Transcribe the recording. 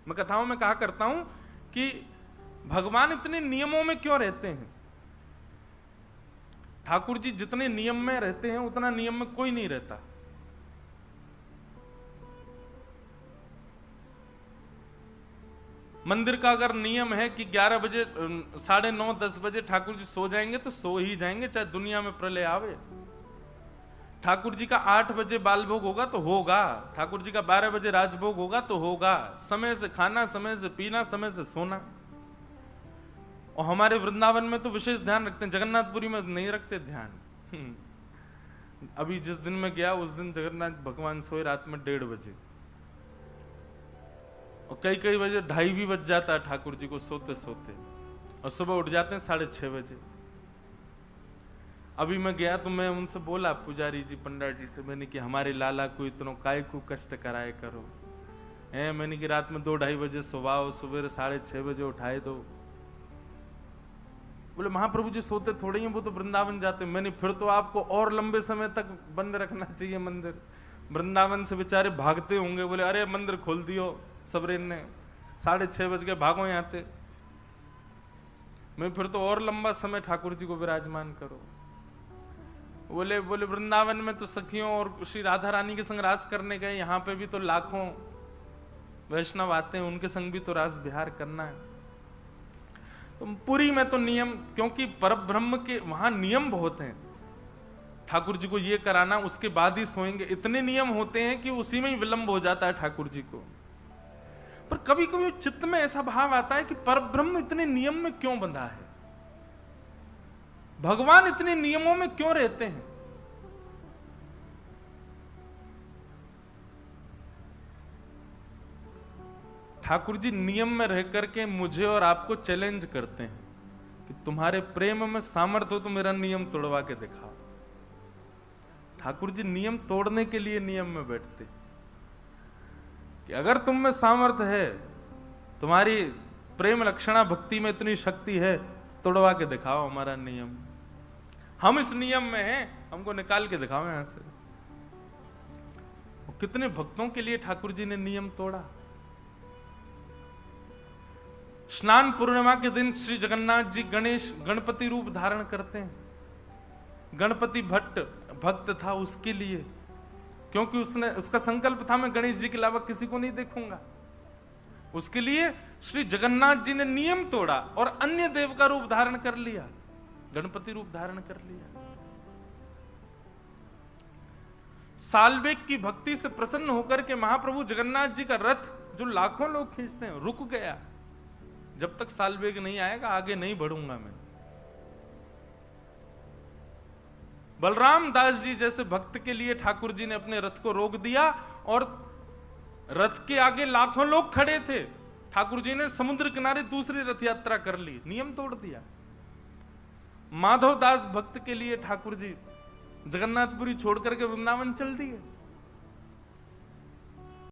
मैं कथाओं में कहा करता हूं कि भगवान इतने नियमों में क्यों रहते हैं। ठाकुर जी जितने नियम में रहते हैं उतना नियम में कोई नहीं रहता। मंदिर का अगर नियम है कि 11 बजे 9:30 10 बजे ठाकुर जी सो जाएंगे तो सो ही जाएंगे, चाहे दुनिया में प्रलय आवे। ठाकुर जी का 8 बजे बाल भोग होगा तो होगा, ठाकुर जी का 12 बजे राजभोग होगा तो होगा। समय से खाना, समय से पीना, समय से सोना। और हमारे वृंदावन में तो विशेष ध्यान रखते हैं, जगन्नाथपुरी में नहीं रखते ध्यान। अभी जिस दिन में गया उस दिन जगन्नाथ भगवान सोए रात में 1:30 बजे, और कई कई बजे 2:30 भी बज जाता है ठाकुर जी को सोते सोते, और सुबह उठ जाते हैं 6:30 बजे। अभी मैं गया तो मैं उनसे बोला, पुजारी जी पंडित जी से, मैंने कि हमारे लाला को इतना काय को कष्ट कराए करो है, मैंने कि रात में 2-2:30 बजे सुबह सवेरे 6:30 बजे उठाए दो। बोले महाप्रभु जी सोते थोड़े ही, वो तो वृंदावन जाते। मैंने फिर तो आपको और लंबे समय तक बंद रखना चाहिए मंदिर, वृंदावन से बेचारे भागते होंगे। बोले अरे मंदिर खोल दियो सबरेन ने, 6:30 बज गए, भागो यहाँ से। मैं फिर तो और लंबा समय ठाकुर जी को विराजमान करो। बोले वृंदावन में तो सखियों और श्री राधा रानी के संग रास करने गए, यहाँ पे भी तो लाखों वैष्णव आते हैं, उनके संग भी तो रास विहार करना है। तो पुरी में तो नियम, क्योंकि परब्रह्म के वहां नियम बहुत हैं। ठाकुर जी को ये कराना, उसके बाद ही सोएंगे, इतने नियम होते हैं कि उसी में ही विलंब हो जाता है ठाकुर जी को। पर कभी कभी चित्त में ऐसा भाव आता है कि परब्रह्म इतने नियम में क्यों बंधा है, भगवान इतने नियमों में क्यों रहते हैं। ठाकुर जी नियम में रह करके मुझे और आपको चैलेंज करते हैं कि तुम्हारे प्रेम में सामर्थ्य हो तो मेरा नियम तोड़वा के दिखाओ। ठाकुर जी नियम तोड़ने के लिए नियम में बैठते कि अगर तुम में सामर्थ्य है, तुम्हारी प्रेम लक्षणा भक्ति में इतनी शक्ति है, तोड़वा के दिखाओ हमारा नियम। हम इस नियम में हैं, हमको निकाल के दिखाओ यहां से। कितने भक्तों के लिए ठाकुर जी ने नियम तोड़ा। स्नान पूर्णिमा के दिन श्री जगन्नाथ जी गणपति रूप धारण करते हैं। गणपति भक्त था उसके लिए, क्योंकि उसका संकल्प था मैं गणेश जी के अलावा किसी को नहीं देखूंगा। उसके लिए श्री जगन्नाथ जी ने नियम तोड़ा और अन्य देव का रूप धारण कर लिया, गणपति रूप धारण कर लिया। सालबेग की भक्ति से प्रसन्न होकर के महाप्रभु जगन्नाथ जी का रथ, जो लाखों लोग खींचते हैं, रुक गया। जब तक सालबेग नहीं आएगा आगे नहीं बढ़ूंगा मैं। बलराम दास जी जैसे भक्त के लिए ठाकुर जी ने अपने रथ को रोक दिया, और रथ के आगे लाखों लोग खड़े थे। ठाकुर जी ने समुद्र किनारे दूसरी रथ यात्रा कर ली, नियम तोड़ दिया। माधव दास भक्त के लिए ठाकुर जी जगन्नाथपुरी छोड़ करके वृंदावन चल दिए।